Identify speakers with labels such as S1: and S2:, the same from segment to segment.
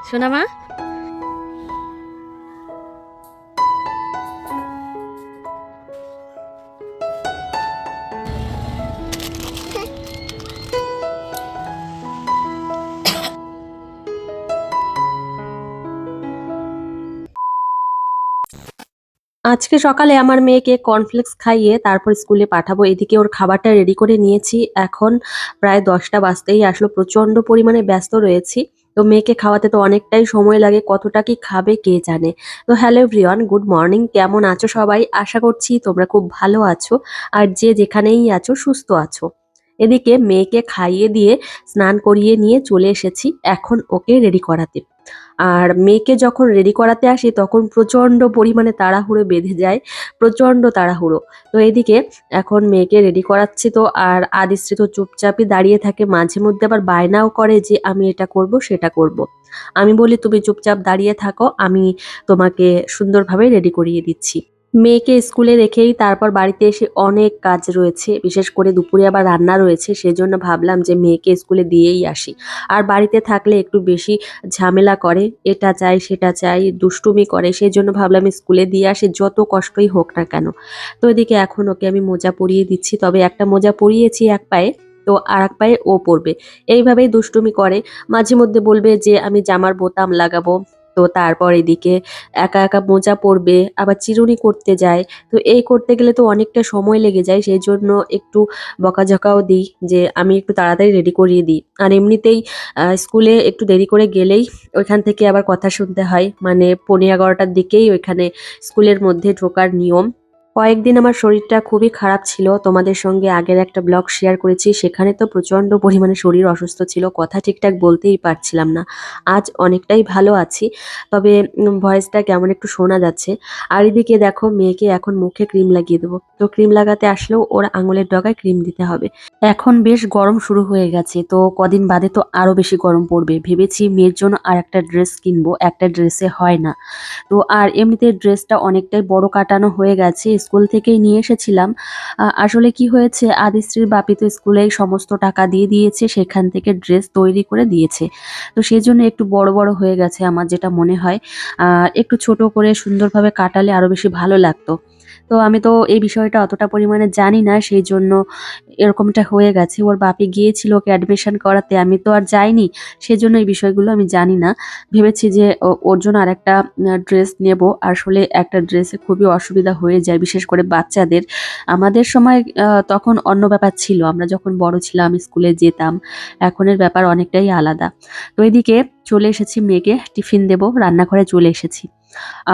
S1: সোনা মা। আজকে সকালে আমার মেয়েকে কর্নফ্লেক্স খাইয়ে তারপর স্কুলে পাঠাবো, এদিকে ওর খাবারটা রেডি করে নিয়েছি। এখন প্রায় 10টা বাজতেই আসলো, প্রচন্ড পরিমাণে ব্যস্ত রয়েছি। তো মেয়েকে খাওয়াতে তো অনেকটাই সময় লাগে, কতটা কি খাবে কে জানে। তো হ্যালো এভরিওয়ান, গুড মর্নিং, কেমন আছো সবাই? আশা করছি তোমরা খুব ভালো আছো, আর যে যেখানেই আছো সুস্থ আছো। এদিকে মেয়েকে খাইয়ে দিয়ে স্নান করিয়ে নিয়ে চলে এসেছি এখন ওকে রেডি করাতে। আর মেয়েকে যখন রেডি করাতে আসি তখন প্রচন্ড পরিমাণে তাড়াহুড়ো বেঁধে যায়, প্রচন্ড তাড়াহুড়ো। তো এদিকে এখন মেয়েকে রেডি করাচ্ছি, তো আর আদিশ্রী তো চুপচাপই দাঁড়িয়ে থাকে, মাঝে মধ্যে আবার বায়নাও করে যে আমি এটা করব সেটা করব। আমি বলি তুমি চুপচাপ দাঁড়িয়ে থাকো, আমি তোমাকে সুন্দরভাবে রেডি করিয়ে দিচ্ছি। মেয়েকে স্কুলে রেখেই তারপর বাড়িতে এসে অনেক কাজ রয়েছে, বিশেষ করে দুপুরে আবার রান্না রয়েছে, সেজন্য ভাবলাম যে মেয়েকে স্কুলে দিয়েই আসি। আর বাড়িতে থাকলে একটু বেশি ঝামেলা করে, এটা চাই সেটা চাই, দুষ্টুমি করে, সেই জন্য ভাবলাম স্কুলে দিয়ে আসি যত কষ্টই হোক না কেন। তো এদিকে এখন ওকে আমি মোজা পরিয়ে দিচ্ছি, তবে একটা মোজা পরিয়েছি এক পায়ে, তো আর এক পায়ে ও পরবে। এইভাবেই দুষ্টুমি করে, মাঝে মধ্যে বলবে যে আমি জামার বোতাম লাগাবো। তো তারপর এদিকে একা একা মোজা পরবে, আবার চিরুনি করতে যায়। তো এই করতে গেলে তো অনেকটা সময় লেগে যায়, সেই জন্য একটু বকাঝকাও দিই যে আমি একটু তাড়াতাড়ি রেডি করিয়ে দিই। আর এমনিতেই স্কুলে একটু দেরি করে গেলেই ওইখান থেকে আবার কথা শুনতে হয়, মানে 11:15টার দিকেই ওইখানে স্কুলের মধ্যে ঢোকার নিয়ম। কয়েকদিন আমার শরীরটা খুবই খারাপ ছিল, তোমাদের সঙ্গে আগের একটা ব্লগ শেয়ার করেছি, সেখানে তো প্রচন্ড পরিমাণে শরীর অসুস্থ ছিল, কথা ঠিকঠাক বলতেই পারছিলাম না। আজ অনেকটাই ভালো আছি, তবে ভয়েসটা কেমন একটু শোনা যাচ্ছে। আর এদিকে দেখো মেয়েকে এখন মুখে ক্রিম লাগিয়ে দেবো, তো ক্রিম লাগাতে আসলেও ওর আঙুলের ডগায় ক্রিম দিতে হবে। এখন বেশ গরম শুরু হয়ে গেছে, তো কদিন বাদে তো আরো বেশি গরম পড়বে, ভেবেছি মেয়ের জন্য আর একটা ড্রেস কিনবো, একটা ড্রেসে হয় না। তো আর এমনিতে ড্রেসটা অনেকটাই বড় কাটানো হয়ে গেছে, স্কুল থেকেই নিয়ে এসেছিলাম। আসলে কি হয়েছে, আদিশ্রীর বাপি তো স্কুলেই সমস্ত টাকা দিয়ে দিয়েছে, সেখান থেকে ড্রেস তৈরি করে দিয়েছে। তো সেই জন্য একটু বড় বড় হয়ে গেছে আমার যেটা মনে হয়। একটু ছোট করে সুন্দরভাবে কাটালে আরো বেশি ভালো লাগতো। তো আমি তো এই বিষয়টা অতটা পরিমাণে জানি না, সেই জন্য এরকমটা হয়ে গেছে। ওর বাপি গিয়েছিল ওকে অ্যাডমিশন করাতে, আমি তো আর যাইনি, সেজন্য এই বিষয়গুলো আমি জানি না। ভেবেছি যে ওর জন্য আরেকটা ড্রেস নেব। আসলে একটা ড্রেসে খুবই অসুবিধা হয়ে যায়, বিশেষ করে বাচ্চাদের। আমাদের সময় তখন অন্য ব্যাপার ছিল, আমরা যখন বড় ছিলাম স্কুলে যেতাম, এখনের ব্যাপার অনেকটাই আলাদা। তো এদিকে চলে এসেছি, মেয়েকে টিফিন দেব, রান্নাঘরে চলে এসেছি।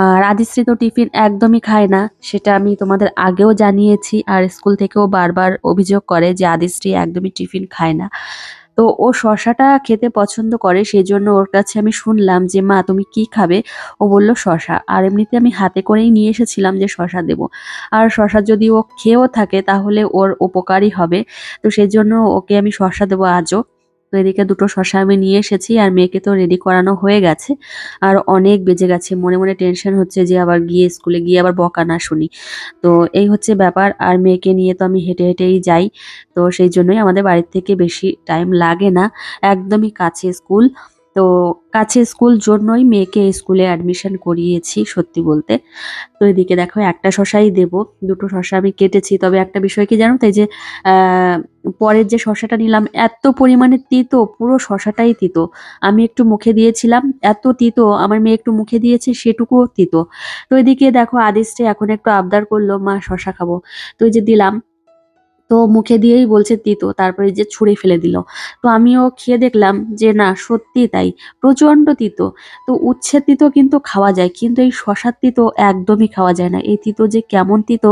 S1: আর আদিশ্রী তো টিফিন একদমই খায় না, সেটা আমি তোমাদের আগেও জানিয়েছি, আর স্কুল থেকেও বারবার অভিযোগ করে যে আদিশ্রী একদমই টিফিন খায় না। তো ও শশাটা খেতে পছন্দ করে, সেজন্য ওর কাছে আমি শুনলাম যে মা তুমি কি খাবে। ও বলল শশা, আর এমনিতে আমি হাতে করেই নিয়ে এসেছিলাম যে শশা দেব। আর শশা যদি ও খেয়েও থাকে তাহলে ওর উপকারই হবে, তো সেই জন্য ওকে আমি শশা দেবো আজও। তো এদিকে দুটো শশা আমি নিয়ে এসেছি, আর মেয়েকে তো রেডি করানো হয়ে গেছে। আর অনেক বেজে গেছে, মনে মনে টেনশন হচ্ছে যে আবার গিয়ে স্কুলে গিয়ে আবার বকা না শুনি। তো এই হচ্ছে ব্যাপার, আর মেয়েকে নিয়ে তো আমি হেঁটে হেঁটেই যাই। তো সেই জন্যই আমাদের বাড়ির থেকে বেশি টাইম লাগে না, একদমই কাছে স্কুল। তো কাছে স্কুল জন্যই মেয়েকে এই স্কুলে অ্যাডমিশন করিয়েছি সত্যি বলতে। তো এদিকে দেখো একটা শশাই দেব, দুটো শশা আমি কেটেছি, তবে একটা বিষয় কি জানো তো, এই যে পরের যে শশাটা নিলাম এত পরিমাণে তিতো, পুরো শশাটাই তিতো। আমি একটু মুখে দিয়েছিলাম, এত তিতো, আমার মেয়ে একটু মুখে দিয়েছে সেটুকুও তিতো। তো এদিকে দেখো আদিশ্রী এখন একটু আবদার করলো মা শশা খাবো, তো এই যে দিলাম, তো মুখে দিয়েই বলছে তিতো, তারপরে যে ছুঁড়ে ফেলে দিল। তো আমিও খেয়ে দেখলাম যে না সত্যি তাই, প্রচন্ড তিতো। তো উচ্ছে তিতো কিন্তু খাওয়া যায়, কিন্তু এই শশার তিতো একদমই খাওয়া যায় না। এই তিতো যে কেমন তিতো,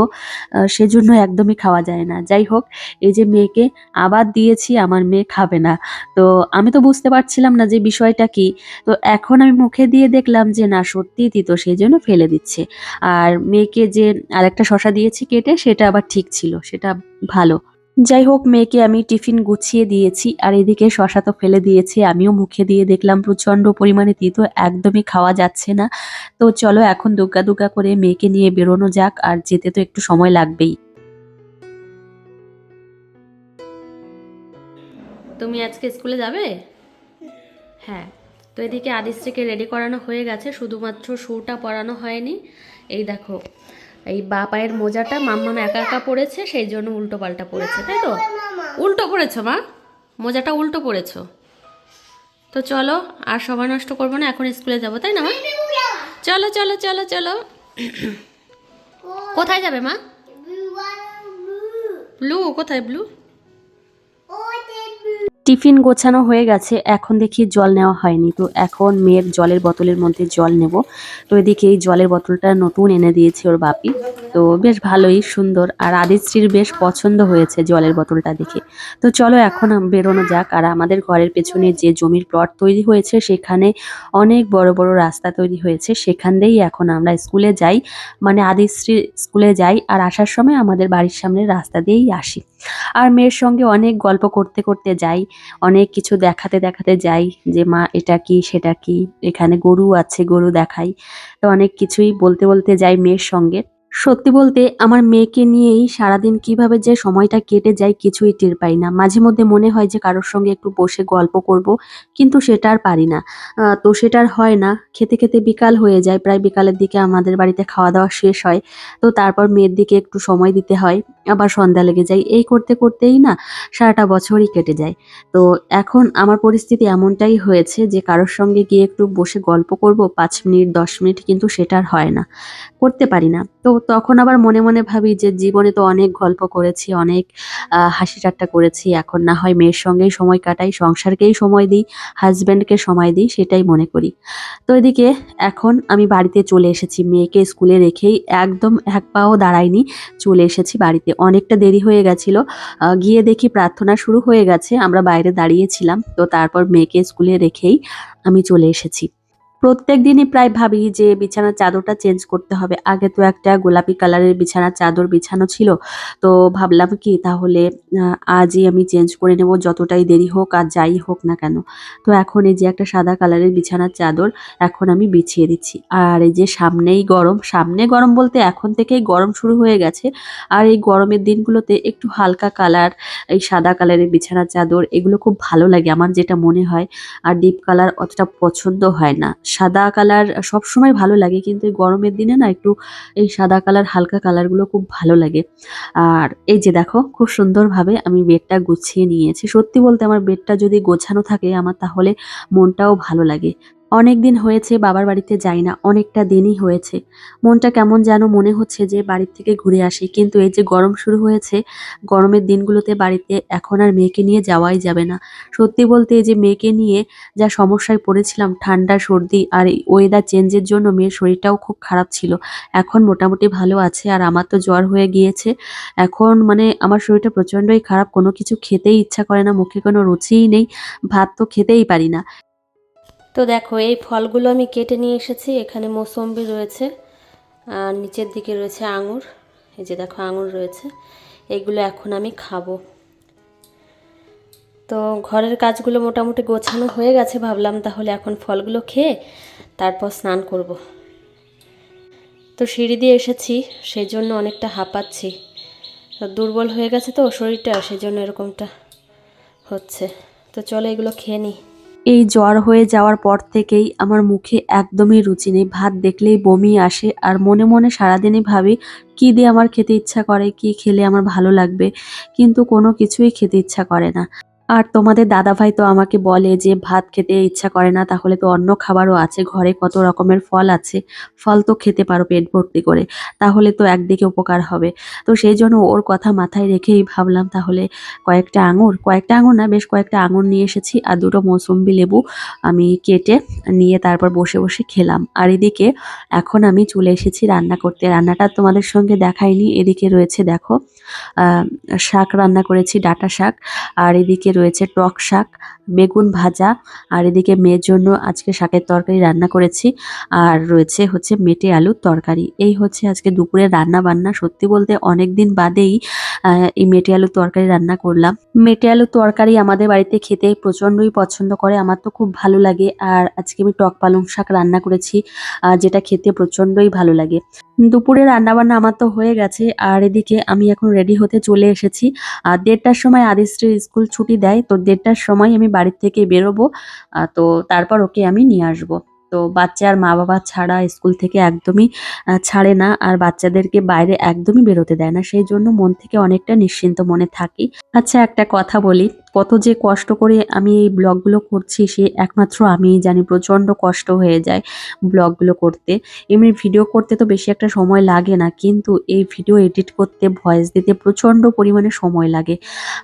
S1: সেজন্য একদমই খাওয়া যায় না। যাই হোক, এই যে মেয়েকে আবার দিয়েছি, আমার মেয়ে খাবে না। তো আমি তো বুঝতে পারছিলাম না যে বিষয়টা কি। তো এখন আমি মুখে দিয়ে দেখলাম যে না সত্যিই তিতো, সেই জন্য ফেলে দিচ্ছে। আর মেয়েকে যে আরেকটা শশা দিয়েছি কেটে, সেটা আবার ঠিক ছিল, সেটা ভালো। যাই হোক, মেয়েকে আমি টিফিন গুছিয়ে দিয়েছি, আর এদিকে শশা তো ফেলে দিয়েছি, আমিও মুখে দিয়ে দেখলাম প্রচন্ড পরিমাণে তিতো, একদমই খাওয়া যাচ্ছে না। তো চলো এখন দুগ্গা দুগ্গা করে মেয়েকে নিয়ে বেরোনো যাক, আর যেতে তো একটু সময় লাগবেই। তুমি আজকে স্কুলে যাবে? হ্যাঁ। তো এদিকে আদিশ্রীকে রেডি করানো হয়ে গেছে, শুধুমাত্র শুটা পরানো হয়নি। এই দেখো, এই বা পায়ের মোজাটা মাম্মাম একা একা পড়েছে, সেই জন্য উল্টো পাল্টা পড়েছে, তাই তো? উল্টো পড়েছো মা, মোজাটা উল্টো পড়েছো। তো চলো আর সময় নষ্ট করবো না, এখন স্কুলে যাবো, তাই না মা? চলো চলো চলো চলো। কোথায় যাবে মা? ব্লু কোথায়? ব্লু টিফিন গোছানো হয়ে গেছে, এখন দেখি জল নেওয়া হয়নি, তো এখন মেয়ের জলের বোতলের মধ্যে জল নেব। তো এদিকে এই জলের বোতলটা নতুন এনে দিয়েছে ওর বাপি, তো বেশ ভালোই সুন্দর, আর আদিশ্রীর বেশ পছন্দ হয়েছে জলের বোতলটা দেখে। তো চলো এখন বেরোনো যাক। আর আমাদের ঘরের পেছনে যে জমির প্লট তৈরি হয়েছে সেখানে অনেক বড় বড় রাস্তা তৈরি হয়েছে, সেখান দিয়েই এখন আমরা স্কুলে যাই, মানে আদিশ্রী স্কুলে যাই, আর আসার সময় আমাদের বাড়ির সামনের রাস্তা দিয়েই আসি। আর মেয়ের সঙ্গে অনেক গল্প করতে করতে যাই, অনেক কিছু দেখাতে দেখাতে যাই, যে মা এটা কি সেটা কি, এখানে গরু আছে গরু দেখাই। তো অনেক কিছুই বলতে বলতে যাই মেয়ের সঙ্গে। সত্যি বলতে আমার মেয়েকে নিয়েই সারাদিন কিভাবে যে সময়টা কেটে যায় কিছুই টের পাই না। মাঝে মধ্যে মনে হয় যে কারোর সঙ্গে একটু বসে গল্প করব, কিন্তু সেটা আর পারি না। তো সেটা আর হয় না। খেতে খেতে বিকাল হয়ে যায়, প্রায় বিকালের দিকে আমাদের বাড়িতে খাওয়া দাওয়া শেষ হয়। তো তারপর মেয়ের দিকে একটু সময় দিতে হয়, আবার সন্ধ্যা লেগে যায়, এই করতে করতেই না সারাটা বছরই কেটে যায়। তো এখন আমার পরিস্থিতি এমনটাই হয়েছে যে কারোর সঙ্গে গিয়ে একটু বসে গল্প করব ৫ মিনিট ১০ মিনিট, কিন্তু সেটা আর হয় না, করতে পারি না। তো তখন আবার মনে মনে ভাবি যে জীবনে তো অনেক গল্প করেছি, অনেক হাসি ঠাট্টা করেছি, এখন না হয় মেয়ের সঙ্গেই সময় কাটাই, সংসারকেই সময় দিই, হাজব্যান্ডকে সময় দিই, সেটাই মনে করি। তো এদিকে এখন আমি বাড়িতে চলে এসেছি, মেয়েকে স্কুলে রেখেই একদম এক পাও দাঁড়াইনি, চলে এসেছি বাড়িতে। অনেকটা দেরি হয়ে গেছিল, গিয়ে দেখি প্রার্থনা শুরু হয়ে গেছে, আমরা বাইরে দাঁড়িয়েছিলাম। তো তারপর মেয়েকে স্কুলে রেখেই আমি চলে এসেছি। প্রত্যেকদিনই প্রায় ভাবি যে বিছানার চাদরটা চেঞ্জ করতে হবে। আগে তো একটা গোলাপি কালারের বিছানার চাদর বিছানো ছিল। তো ভাবলাম কি তাহলে আজই আমি চেঞ্জ করে নেব, যতটাই দেরি হোক আর যাই হোক না কেন। তো এখন এই যে একটা সাদা কালারের বিছানার চাদর এখন আমি বিছিয়ে দিচ্ছি। আর এই যে সামনেই গরম, সামনে গরম বলতে এখন থেকেই গরম শুরু হয়ে গেছে। আর এই গরমের দিনগুলোতে একটু হালকা কালার, এই সাদা কালারের বিছানার চাদর এগুলো খুব ভালো লাগে আমার, যেটা মনে হয়। আর ডিপ কালার অতটা পছন্দ হয় না। সাদা কালার সবসময় ভালো লাগে, কিন্তু এই গরমের দিনে না একটু এই সাদা কালার হালকা কালারগুলো খুব ভালো লাগে। আর এই যে দেখো খুব সুন্দরভাবে আমি বেডটা গুছিয়ে নিয়েছি। সত্যি বলতে আমার বেডটা যদি গোছানো থাকে আমার, তাহলে মনটাও ভালো লাগে। অনেকদিন হয়েছে বাবার বাড়িতে যাই না, অনেকটা দিনই হয়েছে। মনটা কেমন যেন মনে হচ্ছে যে বাড়ির থেকে ঘুরে আসি, কিন্তু এই যে গরম শুরু হয়েছে, গরমের দিনগুলোতে বাড়িতে এখন আর মেয়েকে নিয়ে যাওয়াই যাবে না। সত্যি বলতে এই যে মেয়েকে নিয়ে যা সমস্যায় পড়েছিলাম, ঠান্ডা সর্দি আর এই ওয়েদার চেঞ্জের জন্য মেয়ের শরীরটাও খুব খারাপ ছিল। এখন মোটামুটি ভালো আছে, আর আমার তো জ্বর হয়ে গিয়েছে। এখন মানে আমার শরীরটা প্রচণ্ডই খারাপ, কোনো কিছু খেতেই ইচ্ছা করে না, মুখে কোনো রুচিই নেই, ভাত তো খেতেই পারি না। তো দেখো এই ফলগুলো আমি কেটে নিয়ে এসেছি, এখানে মৌসম্বি রয়েছে, আর নিচের দিকে রয়েছে আঙুর। এই যে দেখো আঙুর রয়েছে, এগুলো এখন আমি খাবো। তো ঘরের কাজগুলো মোটামুটি গোছানো হয়ে গেছে, ভাবলাম তাহলে এখন ফলগুলো খেয়ে তারপর স্নান করব। তো সিঁড়ি দিয়ে এসেছি, সেই জন্য অনেকটা হাঁপাচ্ছি, দুর্বল হয়ে গেছে তো শরীরটা, সেই জন্য এরকমটা হচ্ছে। তো চলো এগুলো খেয়ে নিই। এই জ্বর হয়ে যাওয়ার পর থেকেই আমার মুখে একদমই রুচি নেই, ভাত দেখলেই বমি আসে, আর মনে মনে সারাদিনই ভাবি কি দিয়ে আমার খেতে ইচ্ছা করে, কি খেলে আমার ভালো লাগবে, কিন্তু কোনো কিছুই খেতে ইচ্ছা করে না। আর তোমাদের দাদাভাই তো আমাকে বলে যে ভাত খেতে ইচ্ছা করে না, তাহলে তো অন্য খাবারও আছে, ঘরে কত রকমের ফল আছে, ফল তো খেতে পারো পেট ভর্তি করে, তাহলে তো একদিকে উপকার হবে। তো সেই জন্য ওর কথা মাথায় রেখেই ভাবলাম তাহলে কয়েকটা আঙুর না বেশ কয়েকটা আঙুর নিয়ে এসেছি, আর দুটো মৌসুম্বি লেবু আমি কেটে নিয়ে তারপর বসে বসে খেলাম। আর এদিকে এখন আমি চলে এসেছি রান্না করতে, রান্নাটা তোমাদের সঙ্গে দেখাইনি। এদিকে রয়েছে দেখো শাক রান্না করেছি, ডাঁটা শাক, আর এদিকে রয়েছে টক শাক, বেগুন ভাজা, আর এদিকে মেয়ের জন্য আজকে শাকের তরকারি রান্না করেছি, আর রয়েছে হচ্ছে মেটে আলুর তরকারি। এই হচ্ছে আজকে দুপুরে রান্না বান্না। সত্যি বলতে অনেক দিন বাদেই এই মেটে আলুর তরকারি রান্না করলাম। মেটে আলুর তরকারি আমাদের বাড়িতে খেতে প্রচণ্ডই পছন্দ করে, আমার তো খুব ভালো লাগে। আর আজকে আমি টক পালং শাক রান্না করেছি, যেটা খেতে প্রচণ্ডই ভালো লাগে। দুপুরে রান্নাবান্না আমার তো হয়ে গেছে, আর এদিকে আমি এখন রেডি হতে চলে এসেছি। আর ১:৩০টার সময় আদিশ্রীর স্কুল ছুটি দেয়। তো ১:৩০টার সময় আমি বাড়ির থেকে বেরোবো। তো তারপর ওকে আমি নিয়ে আসবো। তো বাচ্চার মা-বাবা ছাড়া স্কুল থেকে একদমই ছাড়ে না। আর বাচ্চাদেরকে বাইরে একদমই বেরোতে দেয় না। সেইজন্য মন থেকে অনেকটা নিশ্চিন্ত মনে থাকি। আচ্ছা, একটা কথা বলি, কত যে কষ্ট করে আমি এই ব্লগগুলো করছি সে একমাত্র আমিই জানি। প্রচন্ড কষ্ট হয়ে যায় ব্লগগুলো করতে। এমনি ভিডিও করতে তো বেশি একটা সময় লাগে না। কিন্তু এই ভিডিও এডিট করতে, ভয়েস দিতে প্রচন্ড পরিমাণে সময় লাগে।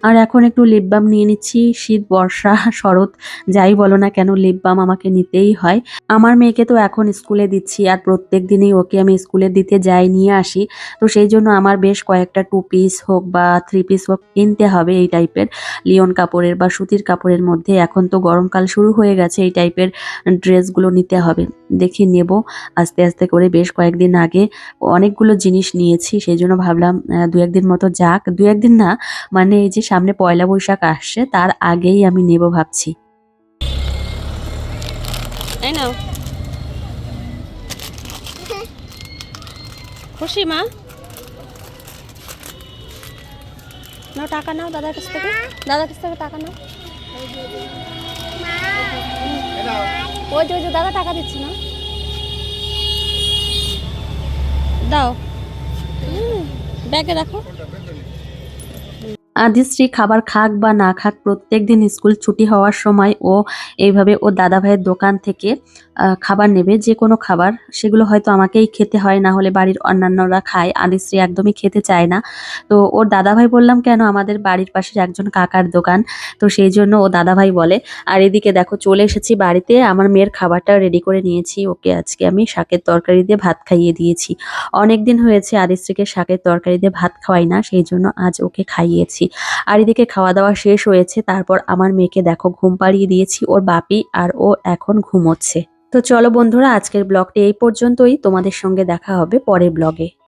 S1: আর এখন একটু লিপ বাম নিয়ে নিচ্ছি। শীত, বর্ষা, শরৎ যাই বলো না কেন লিপ বাম আমাকে নিতেই হয়। আমার মেয়েকে তো এখন স্কুলে দিচ্ছি আর প্রত্যেকদিনই ওকে আমি স্কুলে দিতে যাই, নিয়ে আসি। তো সেইজন্য আমার বেশ কয়েকটা 2 পিস হোক বা 3 পিস হোক কিনতে হবে এই টাইপের লিওন কাপড়ের বা সুতির কাপড়ের মধ্যে। এখন তো গরমকাল শুরু হয়ে গেছে, এই টাইপের ড্রেসগুলো নিতে হবে। দেখি নেব আস্তে, আস্তে করে। বেশ কয়েকদিন আগে অনেকগুলো জিনিস নিয়েছি। সেইজন্য ভাবলাম ২-১ দিন মতো যাক। ২-১ দিন না, মানে এই যে সামনে পয়লা বৈশাখ আসছে তার আগেই আমি নেব ভাবছি।
S2: এই নাও, খুশি মা? নাও টাকা নাও দাদার কাছ থেকে, দাদার কাছ থেকে টাকা নাও। ওই যে দাদা টাকা দিচ্ছে না, দাও। ব্যাগে রাখো।
S1: আদিশ্রী খাবার খাক বা না খাক প্রত্যেকদিন স্কুল ছুটি হওয়ার সময় ও এইভাবে ও দাদা ভাইয়ের দোকান থেকে খাবার নেবে, যে কোনো খাবার। সেগুলো হয়তো আমাকেই খেতে হয়, না হলে বাড়ির অন্যান্যরা খায়। আদিশ্রী একদমই খেতে চায় না। তো ওর দাদা ভাই বললাম কেন, আমাদের বাড়ির পাশের একজন কাকার দোকান, তো সেই জন্য ও দাদা ভাই বলে। আর এদিকে দেখো চলে এসেছি বাড়িতে, আমার মেয়ের খাবারটা রেডি করে নিয়েছি। ওকে আজকে আমি শাকের তরকারি দিয়ে ভাত খাইয়ে দিয়েছি। অনেকদিন হয়েছে আদিশ্রীকে শাকের তরকারি দিয়ে ভাত খাওয়াই না, সেই জন্য আজ ওকে খাইয়েছি। আর এদিকে খাওয়া দাওয়া শেষ হয়েছে, তারপর আমার মেয়েকে দেখো ঘুম পাড়িয়ে দিয়েছি ওর বাপি, আর ও এখন ঘুমোচ্ছে। তো চলো বন্ধুরা, আজকের ব্লগটি এই পর্যন্তই। তোমাদের সঙ্গে দেখা হবে পরের ব্লগে।